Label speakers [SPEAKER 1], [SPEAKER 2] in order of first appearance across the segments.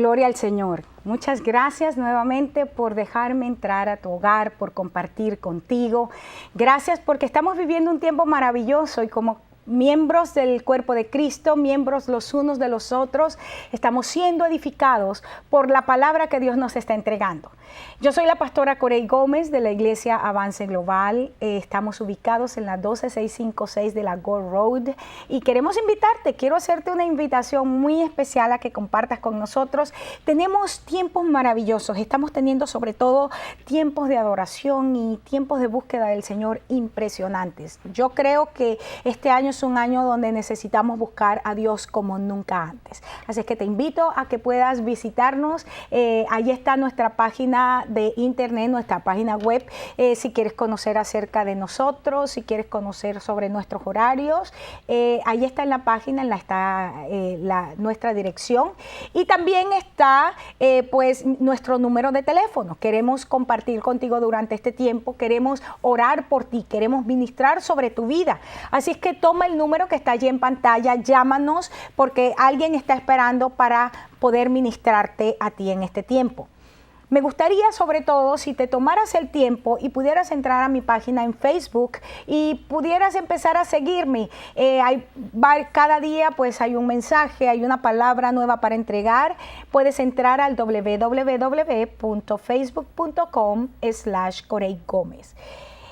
[SPEAKER 1] Gloria al Señor. Muchas gracias nuevamente por dejarme entrar a tu hogar, por compartir contigo. Gracias porque estamos viviendo un tiempo maravilloso y como miembros del cuerpo de Cristo, miembros los unos de los otros, estamos siendo edificados por la palabra que Dios nos está entregando. Yo soy la pastora Corey Gómez de la Iglesia Avance Global. Estamos ubicados en la 12656 de la Gold Road y queremos invitarte, quiero hacerte una invitación muy especial a que compartas con nosotros. Tenemos tiempos maravillosos, estamos teniendo sobre todo tiempos de adoración y tiempos de búsqueda del Señor impresionantes. Yo creo que este año es un año donde necesitamos buscar a Dios como nunca antes. Así que te invito a que puedas visitarnos. Ahí está nuestra página de internet, nuestra página web. Si quieres conocer acerca de nosotros, si quieres conocer sobre nuestros horarios, ahí está en la página, nuestra dirección. Y también está pues nuestro número de teléfono. Queremos compartir contigo durante este tiempo, queremos orar por ti, queremos ministrar sobre tu vida. Así es que toma el número que está allí en pantalla, llámanos porque alguien está esperando para poder ministrarte a ti en este tiempo. Me gustaría sobre todo si te tomaras el tiempo y pudieras entrar a mi página en Facebook y pudieras empezar a seguirme. Cada día pues hay un mensaje, hay una palabra nueva para entregar. Puedes entrar al www.facebook.com/Corey Gómez.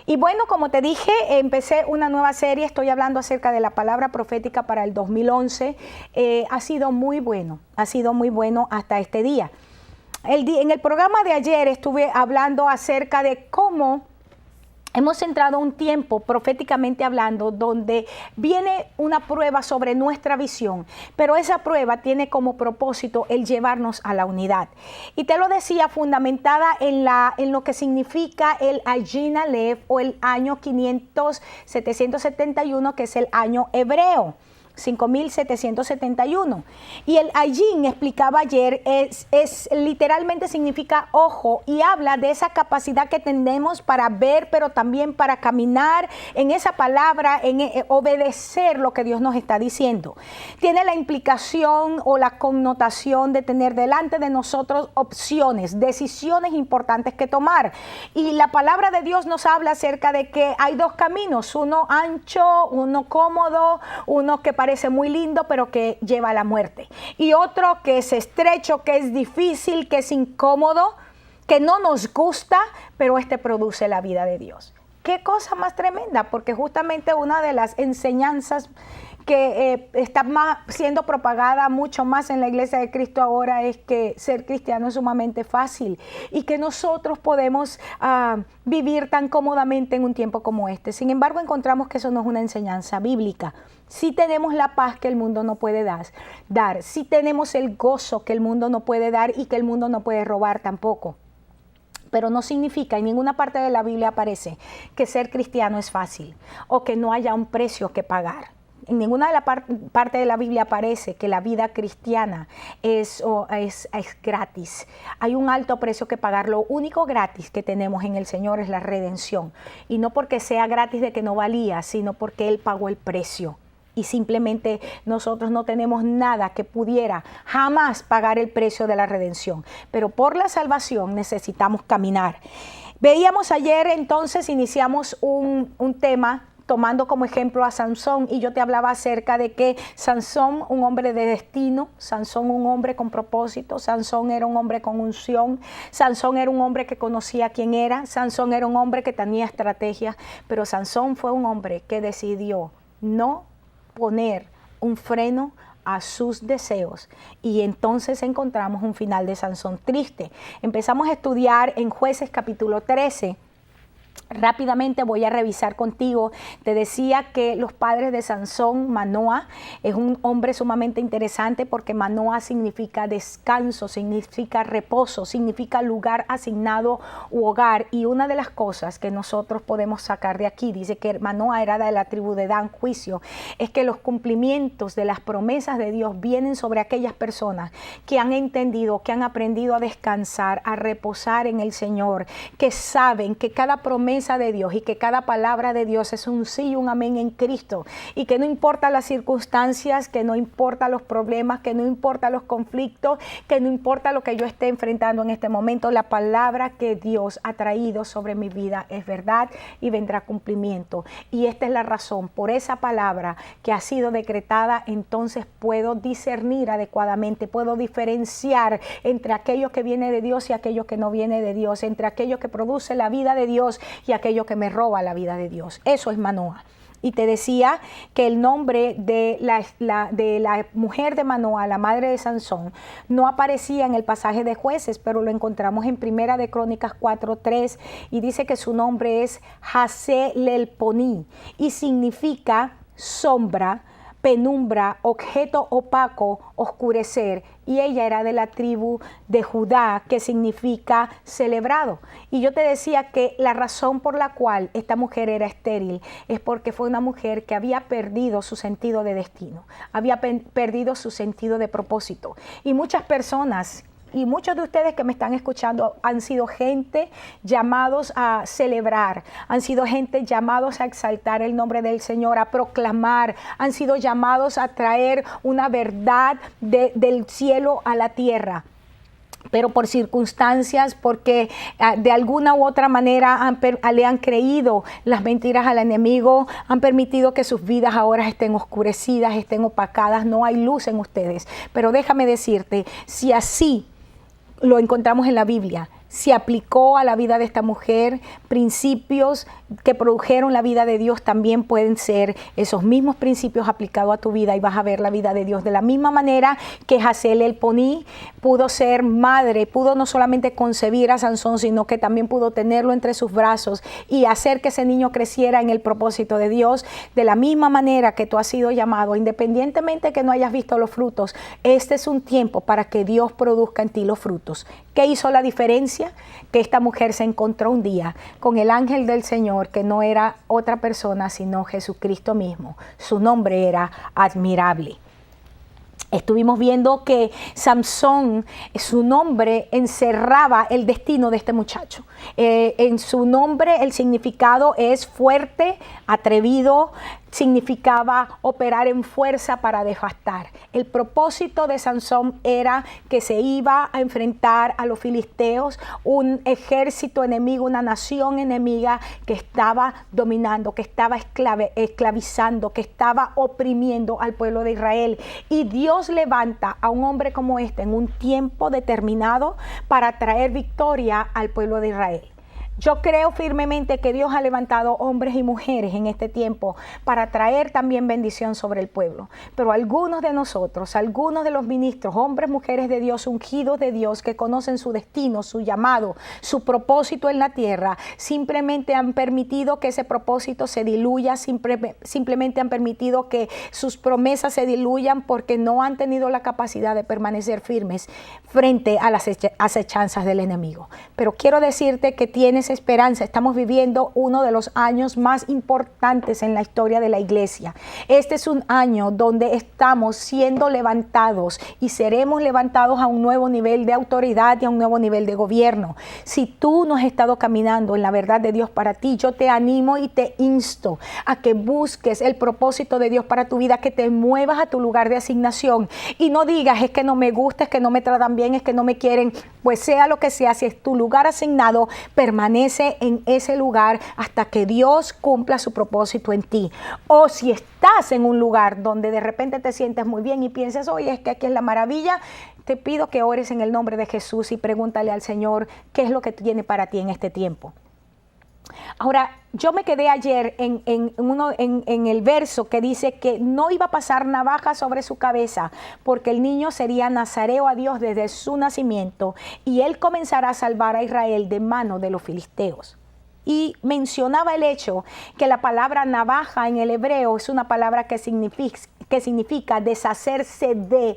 [SPEAKER 1] Y bueno, como te dije, empecé una nueva serie, estoy hablando acerca de la palabra profética para el 2011. Ha sido muy bueno hasta este día. En el programa de ayer estuve hablando acerca de cómo hemos entrado a un tiempo, proféticamente hablando, donde viene una prueba sobre nuestra visión, pero esa prueba tiene como propósito el llevarnos a la unidad. Y te lo decía, fundamentada en lo que significa el Ayin Aleph o el año 771, que es el año hebreo. 5771. Y el Ayin, explicaba ayer, es literalmente significa ojo y habla de esa capacidad que tenemos para ver, pero también para caminar en esa palabra, en obedecer lo que Dios nos está diciendo. Tiene la implicación o la connotación de tener delante de nosotros opciones, decisiones importantes que tomar. Y la palabra de Dios nos habla acerca de que hay dos caminos, uno ancho, uno cómodo, uno que parece muy lindo pero que lleva a la muerte, y otro que es estrecho, que es difícil, que es incómodo, que no nos gusta, pero produce la vida de Dios. Qué cosa más tremenda, porque justamente una de las enseñanzas que está siendo propagada mucho más en la Iglesia de Cristo ahora es que ser cristiano es sumamente fácil y que nosotros podemos vivir tan cómodamente en un tiempo como este. Sin embargo, encontramos que eso no es una enseñanza bíblica. Sí tenemos la paz que el mundo no puede dar. Sí tenemos el gozo que el mundo no puede dar y que el mundo no puede robar tampoco. Pero no significa, en ninguna parte de la Biblia aparece que ser cristiano es fácil o que no haya un precio que pagar. En ninguna de las partes de la Biblia aparece que la vida cristiana es gratis. Hay un alto precio que pagar. Lo único gratis que tenemos en el Señor es la redención. Y no porque sea gratis de que no valía, sino porque Él pagó el precio. Y simplemente nosotros no tenemos nada que pudiera jamás pagar el precio de la redención. Pero por la salvación necesitamos caminar. Veíamos ayer, entonces, iniciamos un tema tomando como ejemplo a Sansón, y yo te hablaba acerca de que Sansón, un hombre de destino, Sansón, un hombre con propósito, Sansón era un hombre con unción, Sansón era un hombre que conocía quién era, Sansón era un hombre que tenía estrategia, pero Sansón fue un hombre que decidió no poner un freno a sus deseos, y entonces encontramos un final de Sansón triste. Empezamos a estudiar en Jueces capítulo 13. Rápidamente voy a revisar contigo. Te decía que los padres de Sansón, Manoa, es un hombre sumamente interesante porque Manoa significa descanso, significa reposo, significa lugar asignado u hogar. Y una de las cosas que nosotros podemos sacar de aquí, dice que Manoa era de la tribu de Dan, juicio, es que los cumplimientos de las promesas de Dios vienen sobre aquellas personas que han entendido, que han aprendido a descansar, a reposar en el Señor, que saben que cada promesa promesa de Dios y que cada palabra de Dios es un sí y un amén en Cristo, y que no importa las circunstancias, que no importa los problemas, que no importa los conflictos, que no importa lo que yo esté enfrentando en este momento, la palabra que Dios ha traído sobre mi vida es verdad y vendrá a cumplimiento. Y esta es la razón, por esa palabra que ha sido decretada, entonces puedo discernir adecuadamente, puedo diferenciar entre aquello que viene de Dios y aquello que no viene de Dios, entre aquello que produce la vida de Dios y aquello que me roba la vida de Dios. Eso es Manoah. Y te decía que el nombre de la mujer de Manoah, la madre de Sansón, no aparecía en el pasaje de Jueces, pero lo encontramos en Primera de Crónicas 4:3, y dice que su nombre es Hazelelponí y significa sombra, penumbra, objeto opaco, oscurecer, y ella era de la tribu de Judá, que significa celebrado. Y yo te decía que la razón por la cual esta mujer era estéril es porque fue una mujer que había perdido su sentido de destino, había perdido su sentido de propósito. Y muchas personas, y muchos de ustedes que me están escuchando, han sido gente llamados a celebrar, han sido gente llamados a exaltar el nombre del Señor, a proclamar, han sido llamados a traer una verdad del cielo a la tierra. Pero por circunstancias, porque de alguna u otra manera le han creído las mentiras al enemigo, han permitido que sus vidas ahora estén oscurecidas, estén opacadas, no hay luz en ustedes. Pero déjame decirte, si así lo encontramos en la Biblia, se aplicó a la vida de esta mujer, principios que produjeron la vida de Dios también pueden ser esos mismos principios aplicados a tu vida, y vas a ver la vida de Dios de la misma manera que Hazelelponí pudo ser madre, pudo no solamente concebir a Sansón, sino que también pudo tenerlo entre sus brazos y hacer que ese niño creciera en el propósito de Dios. De la misma manera que tú has sido llamado, independientemente que no hayas visto los frutos, este es un tiempo para que Dios produzca en ti los frutos. ¿Qué hizo la diferencia? Que esta mujer se encontró un día con el ángel del Señor, que no era otra persona sino Jesucristo mismo. Su nombre era Admirable. Estuvimos viendo que Sansón, su nombre encerraba el destino de este muchacho. En su nombre el significado es fuerte, atrevido, significaba operar en fuerza para devastar. El propósito de Sansón era que se iba a enfrentar a los filisteos, un ejército enemigo, una nación enemiga que estaba dominando, que estaba esclavizando, que estaba oprimiendo al pueblo de Israel. Y Dios levanta a un hombre como este en un tiempo determinado para traer victoria al pueblo de Israel. Yo creo firmemente que Dios ha levantado hombres y mujeres en este tiempo para traer también bendición sobre el pueblo. Pero algunos de nosotros, algunos de los ministros, hombres, mujeres de Dios, ungidos de Dios, que conocen su destino, su llamado, su propósito en la tierra, simplemente han permitido que ese propósito se diluya, simplemente han permitido que sus promesas se diluyan porque no han tenido la capacidad de permanecer firmes frente a las acechanzas del enemigo. Pero quiero decirte que tienes esperanza. Estamos viviendo uno de los años más importantes en la historia de la iglesia. Este es un año donde estamos siendo levantados y seremos levantados a un nuevo nivel de autoridad y a un nuevo nivel de gobierno. Si tú no has estado caminando en la verdad de Dios para ti, yo te animo y te insto a que busques el propósito de Dios para tu vida, que te muevas a tu lugar de asignación y no digas: es que no me gusta, es que no me tratan bien, es que no me quieren. Pues sea lo que sea, si es tu lugar asignado, permanece en ese lugar hasta que Dios cumpla su propósito en ti. O si estás en un lugar donde de repente te sientes muy bien y piensas: oye, es que aquí es la maravilla, te pido que ores en el nombre de Jesús y pregúntale al Señor qué es lo que tiene para ti en este tiempo. Ahora, yo me quedé ayer en el verso que dice que no iba a pasar navaja sobre su cabeza, porque el niño sería nazareo a Dios desde su nacimiento, y él comenzará a salvar a Israel de mano de los filisteos. Y mencionaba el hecho que la palabra navaja en el hebreo es una palabra que significa deshacerse de,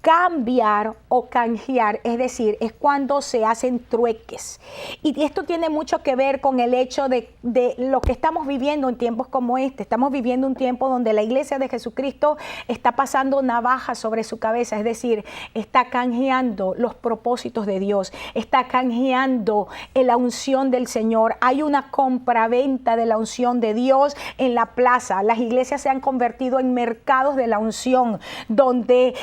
[SPEAKER 1] cambiar o canjear, es decir, es cuando se hacen trueques. Y esto tiene mucho que ver con el hecho de lo que estamos viviendo en tiempos como este. Estamos viviendo un tiempo donde la iglesia de Jesucristo está pasando navaja sobre su cabeza, es decir, está canjeando los propósitos de Dios, está canjeando la unción del Señor. Hay una compraventa de la unción de Dios en la plaza. Las iglesias se han convertido en mercados de la unción, donde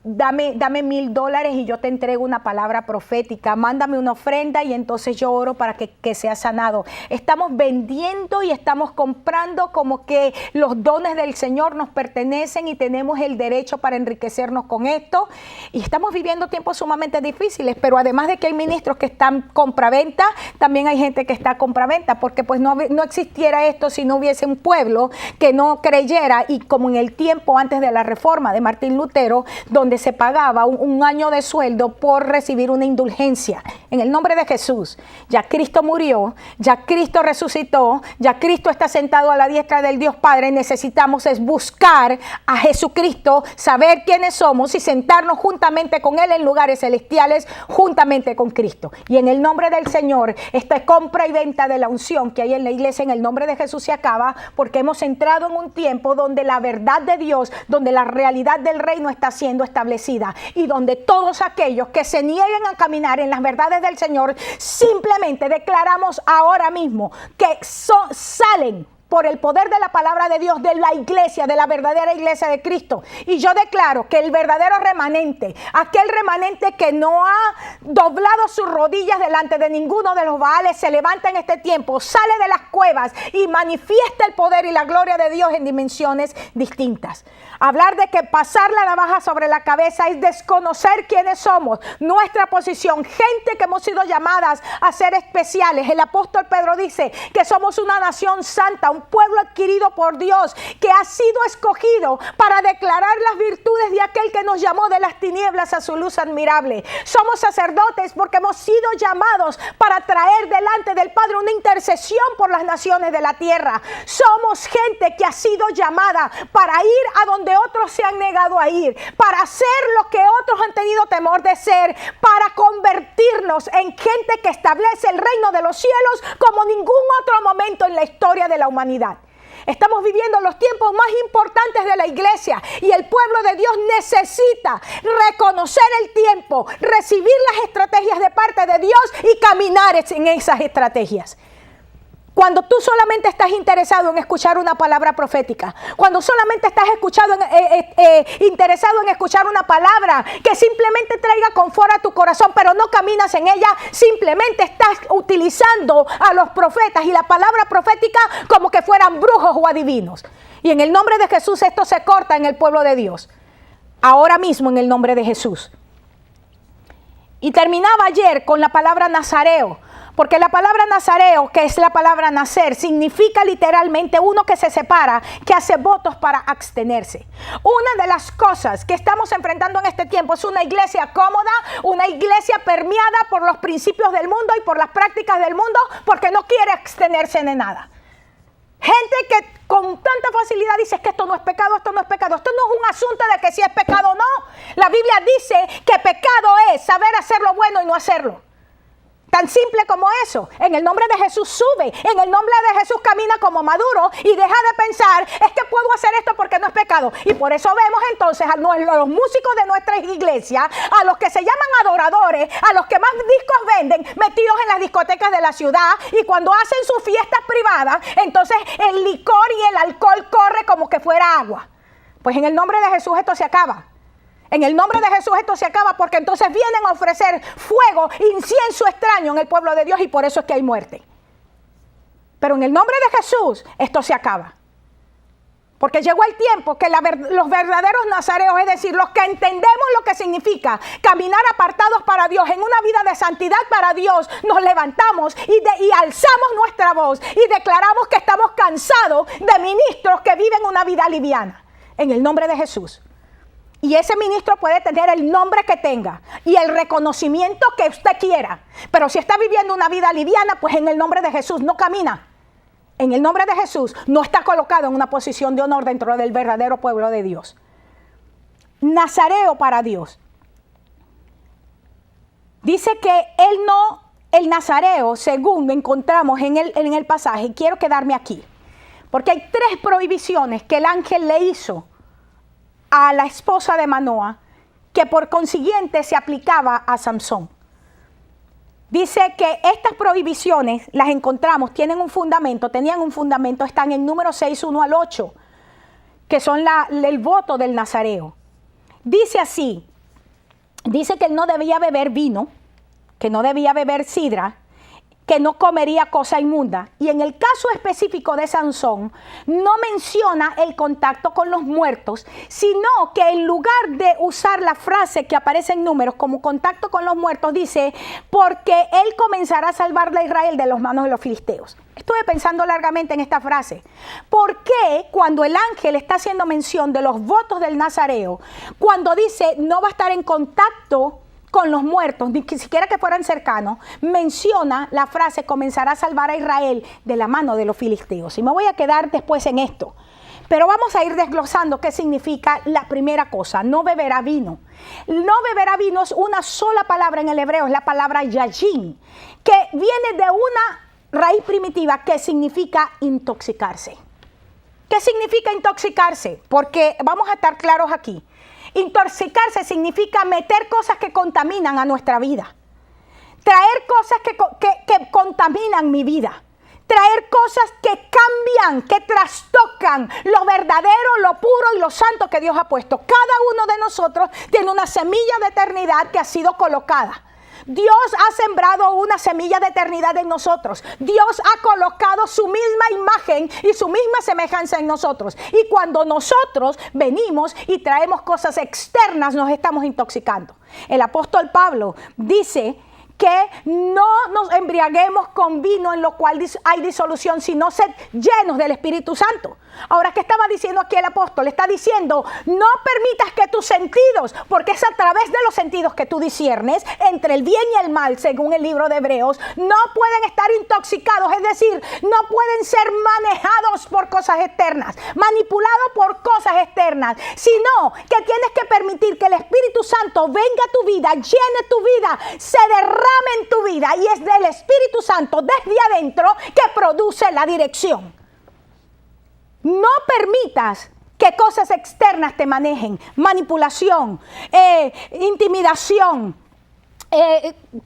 [SPEAKER 1] dame $1,000 y yo te entrego una palabra profética, mándame una ofrenda y entonces yo oro para que sea sanado. Estamos vendiendo y estamos comprando como que los dones del Señor nos pertenecen y tenemos el derecho para enriquecernos con esto. Y estamos viviendo tiempos sumamente difíciles, pero además de que hay ministros que están compraventa, también hay gente que está compraventa, porque pues no existiera esto si no hubiese un pueblo que no creyera. Y como en el tiempo antes de la reforma de Martín Lutero, donde se pagaba un año de sueldo por recibir una indulgencia. En el nombre de Jesús, ya Cristo murió, ya Cristo resucitó, ya Cristo está sentado a la diestra del Dios Padre. Necesitamos es buscar a Jesucristo, saber quiénes somos y sentarnos juntamente con Él en lugares celestiales, juntamente con Cristo. Y en el nombre del Señor, esta compra y venta de la unción que hay en la iglesia, en el nombre de Jesús se acaba, porque hemos entrado en un tiempo donde la verdad de Dios, donde la realidad del reino está siendo establecida y donde todos aquellos que se nieguen a caminar en las verdades del Señor, simplemente declaramos ahora mismo que salen por el poder de la palabra de Dios, de la iglesia, de la verdadera iglesia de Cristo. Y yo declaro que el verdadero remanente, aquel remanente que no ha doblado sus rodillas delante de ninguno de los Baales, se levanta en este tiempo, sale de las cuevas y manifiesta el poder y la gloria de Dios en dimensiones distintas. Hablar de que pasar la navaja sobre la cabeza es desconocer quiénes somos, nuestra posición, gente que hemos sido llamadas a ser especiales. El apóstol Pedro dice que somos una nación santa, un pueblo adquirido por Dios, que ha sido escogido para declarar las virtudes de aquel que nos llamó de las tinieblas a su luz admirable. Somos sacerdotes porque hemos sido llamados para traer delante del Padre una intercesión por las naciones de la tierra. Somos gente que ha sido llamada para ir a donde otros se han negado a ir, para hacer lo que otros han tenido temor de ser, para convertirnos en gente que establece el reino de los cielos como ningún otro momento en la historia de la humanidad. Estamos viviendo los tiempos más importantes de la iglesia y el pueblo de Dios necesita reconocer el tiempo, recibir las estrategias de parte de Dios y caminar en esas estrategias. Cuando tú solamente estás interesado en escuchar una palabra profética, cuando solamente estás interesado en escuchar una palabra que simplemente traiga confort a tu corazón, pero no caminas en ella, simplemente estás utilizando a los profetas y la palabra profética como que fueran brujos o adivinos. Y en el nombre de Jesús esto se corta en el pueblo de Dios. Ahora mismo en el nombre de Jesús. Y terminaba ayer con la palabra nazareo. Porque la palabra nazareo, que es la palabra nacer, significa literalmente uno que se separa, que hace votos para abstenerse. Una de las cosas que estamos enfrentando en este tiempo es una iglesia cómoda, una iglesia permeada por los principios del mundo y por las prácticas del mundo, porque no quiere abstenerse de nada. Gente que con tanta facilidad dice que esto no es pecado, esto no es pecado. Esto no es un asunto de que si es pecado o no. La Biblia dice que pecado es saber hacer lo bueno y no hacerlo. Tan simple como eso. En el nombre de Jesús sube. En el nombre de Jesús camina como maduro y deja de pensar, es que puedo hacer esto porque no es pecado. Y por eso vemos entonces a los músicos de nuestra iglesia, a los que se llaman adoradores, a los que más discos venden, metidos en las discotecas de la ciudad, y cuando hacen sus fiestas privadas, entonces el licor y el alcohol corre como que fuera agua. Pues en el nombre de Jesús esto se acaba. En el nombre de Jesús esto se acaba, porque entonces vienen a ofrecer fuego, incienso extraño en el pueblo de Dios, y por eso es que hay muerte. Pero en el nombre de Jesús esto se acaba. Porque llegó el tiempo que los verdaderos nazareos, es decir, los que entendemos lo que significa caminar apartados para Dios, en una vida de santidad para Dios, nos levantamos y alzamos nuestra voz y declaramos que estamos cansados de ministros que viven una vida liviana. En el nombre de Jesús. Y ese ministro puede tener el nombre que tenga y el reconocimiento que usted quiera. Pero si está viviendo una vida liviana, pues en el nombre de Jesús no camina. En el nombre de Jesús no está colocado en una posición de honor dentro del verdadero pueblo de Dios. nazareo para Dios. Dice que el nazareo, según encontramos en el pasaje, quiero quedarme aquí, porque hay 3 prohibiciones que el ángel le hizo a la esposa de Manoa, que por consiguiente se aplicaba a Samson. Dice que estas prohibiciones las encontramos, tenían un fundamento, están en Números 6, 1 al 8, que son el voto del nazareo. Dice así, dice que él no debía beber vino, que no debía beber sidra, que no comería cosa inmunda. Y en el caso específico de Sansón, no menciona el contacto con los muertos, sino que en lugar de usar la frase que aparece en Números como contacto con los muertos, dice, porque él comenzará a salvar a Israel de las manos de los filisteos. Estuve pensando largamente en esta frase. ¿Por qué cuando el ángel está haciendo mención de los votos del nazareo, cuando dice no va a estar en contacto con los muertos, ni siquiera que fueran cercanos, menciona la frase comenzará a salvar a Israel de la mano de los filisteos? Y me voy a quedar después en esto, pero vamos a ir desglosando qué significa la primera cosa: no beberá vino. No beberá vino es una sola palabra en el hebreo, es la palabra yajin, que viene de una raíz primitiva que significa intoxicarse. ¿Qué significa intoxicarse? Porque vamos a estar claros aquí. Intoxicarse significa meter cosas que contaminan a nuestra vida. Traer cosas que contaminan mi vida. Traer cosas que cambian, que trastocan lo verdadero, lo puro y lo santo que Dios ha puesto. Cada uno de nosotros tiene una semilla de eternidad que ha sido colocada. Dios ha sembrado una semilla de eternidad en nosotros. Dios ha colocado su misma imagen y su misma semejanza en nosotros. Y cuando nosotros venimos y traemos cosas externas, nos estamos intoxicando. El apóstol Pablo dice que no nos embriaguemos con vino en lo cual hay disolución, sino ser llenos del Espíritu Santo. Ahora, ¿qué estaba diciendo aquí el apóstol? Está diciendo, no permitas que tus sentidos, porque es a través de los sentidos que tú disciernes entre el bien y el mal, según el libro de Hebreos, no pueden estar intoxicados, es decir, no pueden ser manejados por cosas externas, manipulados por cosas externas, sino que tienes que permitir que el Espíritu Santo venga a tu vida, llene tu vida, se derrame en tu vida, y es del Espíritu Santo desde adentro que produce la dirección. No permitas que cosas externas te manejen, manipulación, intimidación,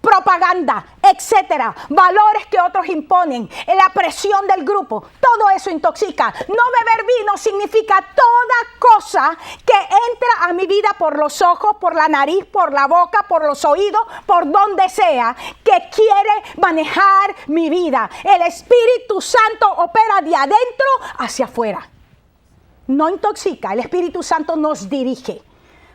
[SPEAKER 1] propaganda, etcétera, valores que otros imponen, la presión del grupo, todo eso intoxica. No beber vino significa toda cosa que entra a mi vida por los ojos, por la nariz, por la boca, por los oídos, por donde sea, que quiere manejar mi vida. El Espíritu Santo opera de adentro hacia afuera. No intoxica, el Espíritu Santo nos dirige.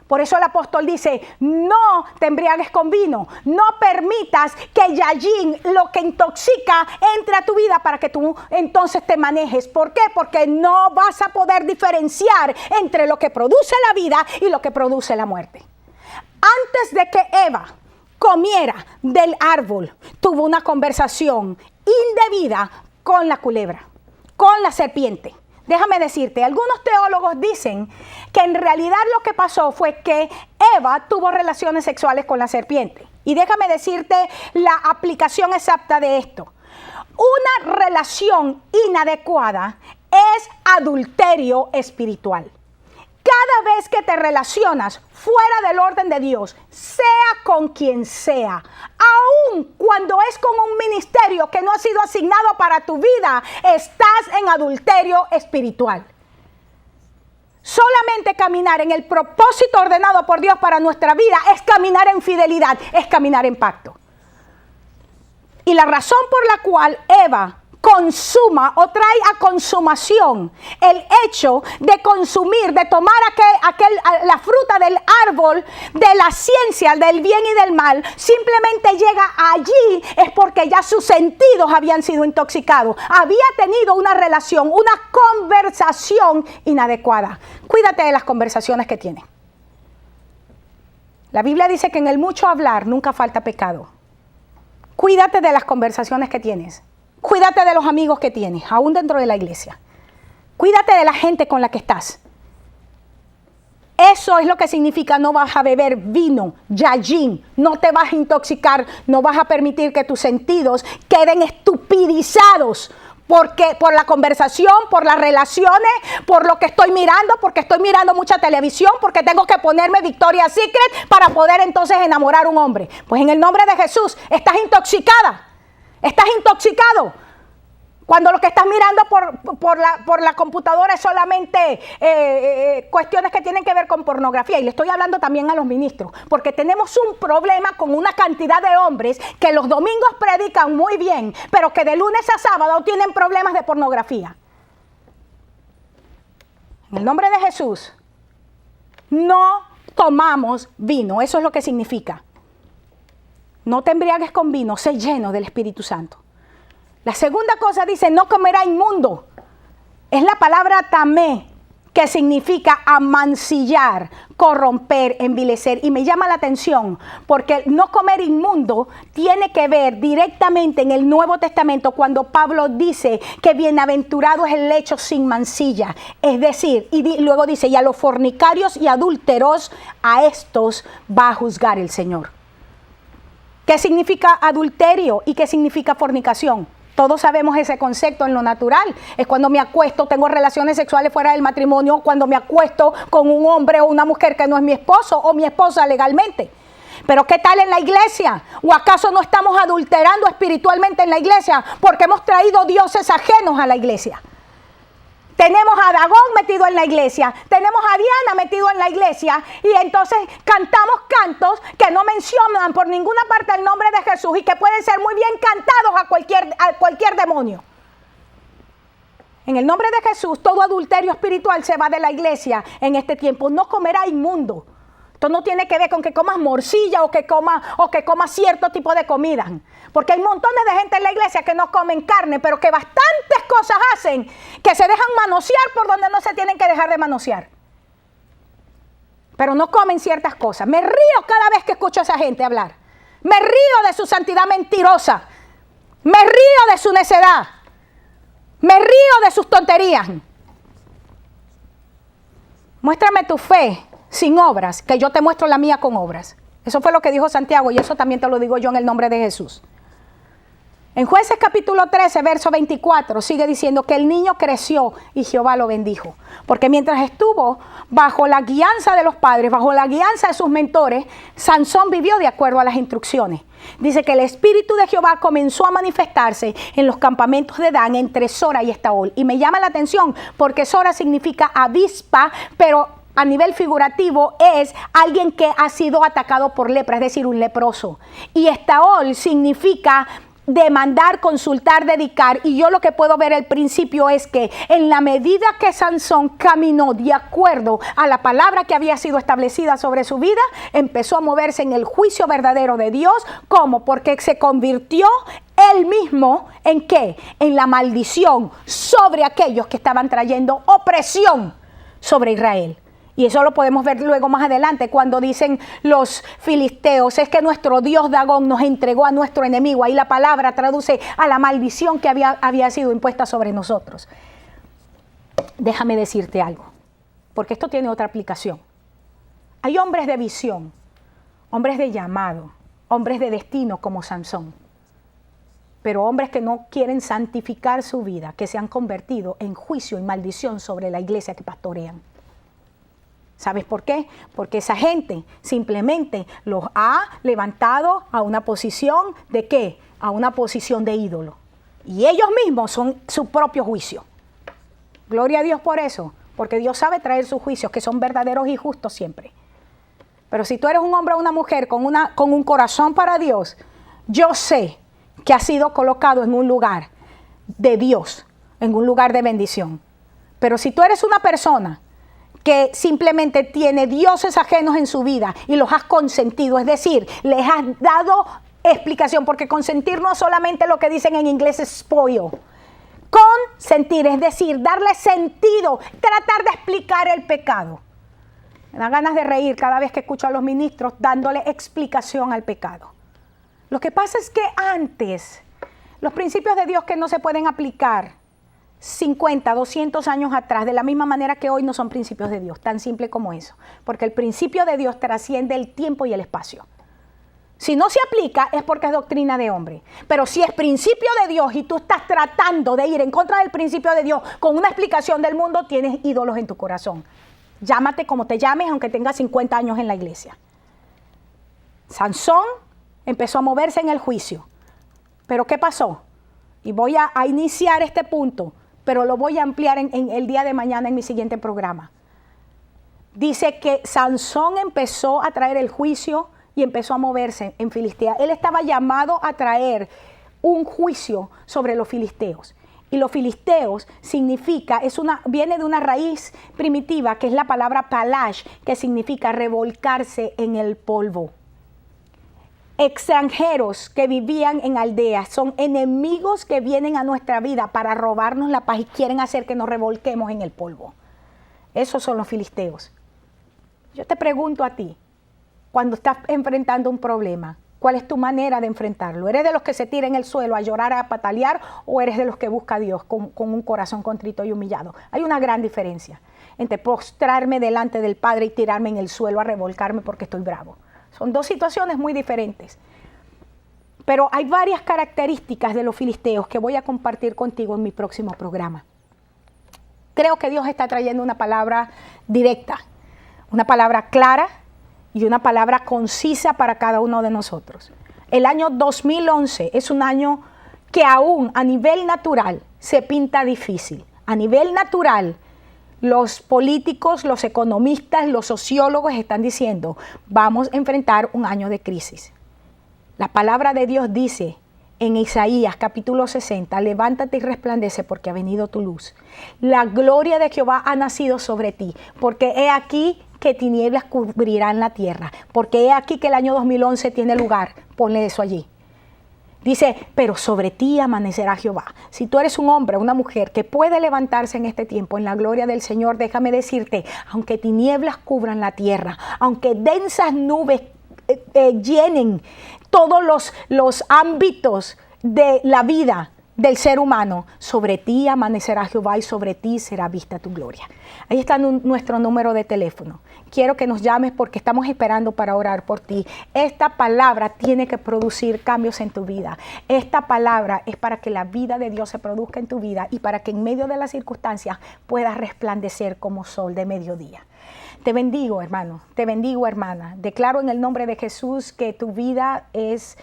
[SPEAKER 1] Por eso el apóstol dice, no te embriagues con vino, no permitas que yajin, lo que intoxica, entre a tu vida para que tú entonces te manejes. ¿Por qué? Porque no vas a poder diferenciar entre lo que produce la vida y lo que produce la muerte. Antes de que Eva comiera del árbol, tuvo una conversación indebida con la culebra, con la serpiente. Déjame decirte, algunos teólogos dicen que en realidad lo que pasó fue que Eva tuvo relaciones sexuales con la serpiente. Y déjame decirte la aplicación exacta de esto. Una relación inadecuada es adulterio espiritual. Cada vez que te relacionas fuera del orden de Dios, sea con quien sea, aun cuando es con un ministerio que no ha sido asignado para tu vida, estás en adulterio espiritual. Solamente caminar en el propósito ordenado por Dios para nuestra vida es caminar en fidelidad, es caminar en pacto. Y la razón por la cual Eva consuma o trae a consumación el hecho de consumir, de tomar la fruta del árbol de la ciencia del bien y del mal, simplemente llega allí es porque ya sus sentidos habían sido intoxicados, había tenido una relación, una conversación inadecuada. Cuídate de las conversaciones que tienes. La Biblia dice que en el mucho hablar nunca falta pecado. Cuídate de las conversaciones que tienes. Cuídate de los amigos que tienes, aún dentro de la iglesia. Cuídate de la gente con la que estás. Eso es lo que significa no vas a beber vino, yayin, no te vas a intoxicar, no vas a permitir que tus sentidos queden estupidizados porque por la conversación, por las relaciones, por lo que estoy mirando, porque estoy mirando mucha televisión, porque tengo que ponerme Victoria's Secret para poder entonces enamorar a un hombre. Pues en el nombre de Jesús, estás intoxicada, estás intoxicado. Cuando lo que estás mirando por la computadora es solamente cuestiones que tienen que ver con pornografía. Y le estoy hablando también a los ministros, porque tenemos un problema con una cantidad de hombres que los domingos predican muy bien, pero que de lunes a sábado tienen problemas de pornografía. En el nombre de Jesús, no tomamos vino. Eso es lo que significa. No te embriagues con vino, sé lleno del Espíritu Santo. La segunda cosa dice, no comerá inmundo. Es la palabra tamé, que significa amancillar, corromper, envilecer. Y me llama la atención, porque no comer inmundo tiene que ver directamente en el Nuevo Testamento cuando Pablo dice que bienaventurado es el lecho sin mancilla. Es decir, y luego dice, y a los fornicarios y adúlteros, a estos va a juzgar el Señor. ¿Qué significa adulterio y qué significa fornicación? Todos sabemos ese concepto en lo natural. Es cuando me acuesto, tengo relaciones sexuales fuera del matrimonio, cuando me acuesto con un hombre o una mujer que no es mi esposo o mi esposa legalmente. Pero ¿qué tal en la iglesia? ¿O acaso no estamos adulterando espiritualmente en la iglesia porque hemos traído dioses ajenos a la iglesia? Tenemos a Dagón metido en la iglesia, tenemos a Diana metido en la iglesia y entonces cantamos cantos que no mencionan por ninguna parte el nombre de Jesús y que pueden ser muy bien cantados a cualquier demonio. En el nombre de Jesús, todo adulterio espiritual se va de la iglesia en este tiempo. No comerá inmundo. Esto no tiene que ver con que comas morcilla o que comas cierto tipo de comida. Porque hay montones de gente en la iglesia que no comen carne, pero que bastantes cosas hacen que se dejan manosear por donde no se tienen que dejar de manosear. Pero no comen ciertas cosas. Me río cada vez que escucho a esa gente hablar. Me río de su santidad mentirosa. Me río de su necedad. Me río de sus tonterías. Muéstrame tu fe sin obras, que yo te muestro la mía con obras. Eso fue lo que dijo Santiago y eso también te lo digo yo en el nombre de Jesús. En Jueces capítulo 13, verso 24, sigue diciendo que el niño creció y Jehová lo bendijo. Porque mientras estuvo bajo la guianza de los padres, bajo la guianza de sus mentores, Sansón vivió de acuerdo a las instrucciones. Dice que el Espíritu de Jehová comenzó a manifestarse en los campamentos de Dan entre Sora y Estaol. Y me llama la atención porque Sora significa avispa, pero a nivel figurativo es alguien que ha sido atacado por lepra, es decir, un leproso. Y Estaol significa demandar, consultar, dedicar. Y yo lo que puedo ver al principio es que en la medida que Sansón caminó de acuerdo a la palabra que había sido establecida sobre su vida, empezó a moverse en el juicio verdadero de Dios. ¿Cómo? Porque se convirtió él mismo ¿en qué? En la maldición sobre aquellos que estaban trayendo opresión sobre Israel. Y eso lo podemos ver luego más adelante cuando dicen los filisteos, es que nuestro Dios Dagón nos entregó a nuestro enemigo. Ahí la palabra traduce a la maldición que había sido impuesta sobre nosotros. Déjame decirte algo, porque esto tiene otra aplicación. Hay hombres de visión, hombres de llamado, hombres de destino como Sansón. Pero hombres que no quieren santificar su vida, que se han convertido en juicio y maldición sobre la iglesia que pastorean. ¿Sabes por qué? Porque esa gente simplemente los ha levantado a una posición ¿de qué? A una posición de ídolo. Y ellos mismos son su propio juicio. Gloria a Dios por eso, porque Dios sabe traer sus juicios, que son verdaderos y justos siempre. Pero si tú eres un hombre o una mujer con un corazón para Dios, yo sé que has sido colocado en un lugar de Dios, en un lugar de bendición. Pero si tú eres una persona que simplemente tiene dioses ajenos en su vida y los has consentido, es decir, les has dado explicación, porque consentir no es solamente lo que dicen en inglés spoil. Consentir, es decir, darle sentido, tratar de explicar el pecado. Me da ganas de reír cada vez que escucho a los ministros dándole explicación al pecado. Lo que pasa es que antes, los principios de Dios que no se pueden aplicar 50, 200 años atrás, de la misma manera que hoy no son principios de Dios, tan simple como eso, porque el principio de Dios trasciende el tiempo y el espacio. Si no se aplica es porque es doctrina de hombre, pero si es principio de Dios y tú estás tratando de ir en contra del principio de Dios con una explicación del mundo, tienes ídolos en tu corazón. Llámate como te llames, aunque tengas 50 años en la iglesia. Sansón empezó a moverse en el juicio, pero ¿qué pasó? Y voy a iniciar este punto, pero lo voy a ampliar en el día de mañana en mi siguiente programa. Dice que Sansón empezó a traer el juicio y empezó a moverse en Filistea. Él estaba llamado a traer un juicio sobre los filisteos. Y los filisteos significa, viene de una raíz primitiva que es la palabra palash, que significa revolcarse en el polvo. Extranjeros que vivían en aldeas, son enemigos que vienen a nuestra vida para robarnos la paz y quieren hacer que nos revolquemos en el polvo. Esos son los filisteos. Yo te pregunto a ti, cuando estás enfrentando un problema, ¿cuál es tu manera de enfrentarlo? ¿Eres de los que se tira en el suelo a llorar, a patalear, o eres de los que busca a Dios con un corazón contrito y humillado? Hay una gran diferencia entre postrarme delante del Padre y tirarme en el suelo a revolcarme porque estoy bravo. Son dos situaciones muy diferentes. Pero hay varias características de los filisteos que voy a compartir contigo en mi próximo programa. Creo que Dios está trayendo una palabra directa, una palabra clara y una palabra concisa para cada uno de nosotros. El año 2011 es un año que aún a nivel natural se pinta difícil. A nivel natural, los políticos, los economistas, los sociólogos están diciendo, vamos a enfrentar un año de crisis. La palabra de Dios dice en Isaías capítulo 60, levántate y resplandece porque ha venido tu luz. La gloria de Jehová ha nacido sobre ti, porque he aquí que tinieblas cubrirán la tierra, porque he aquí que el año 2011 tiene lugar. Ponle eso allí. Dice, pero sobre ti amanecerá Jehová. Si tú eres un hombre o una mujer que puede levantarse en este tiempo en la gloria del Señor, déjame decirte, aunque tinieblas cubran la tierra, aunque densas nubes llenen todos los ámbitos de la vida del ser humano, sobre ti amanecerá Jehová y sobre ti será vista tu gloria. Ahí está nuestro número de teléfono. Quiero que nos llames porque estamos esperando para orar por ti. Esta palabra tiene que producir cambios en tu vida. Esta palabra es para que la vida de Dios se produzca en tu vida y para que en medio de las circunstancias puedas resplandecer como sol de mediodía. Te bendigo, hermano. Te bendigo, hermana. Declaro en el nombre de Jesús que tu vida es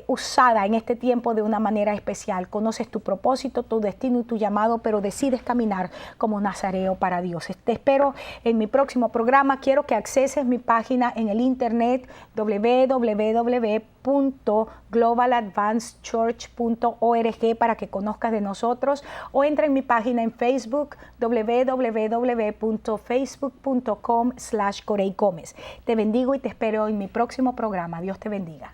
[SPEAKER 1] usada en este tiempo de una manera especial. Conoces tu propósito, tu destino y tu llamado, pero decides caminar como nazareo para Dios. Te espero en mi próximo programa. Quiero que acceses mi página en el internet www.globaladvancedchurch.org para que conozcas de nosotros, o entra en mi página en Facebook www.facebook.com/Corey Gómez. Te bendigo y te espero en mi próximo programa. Dios te bendiga.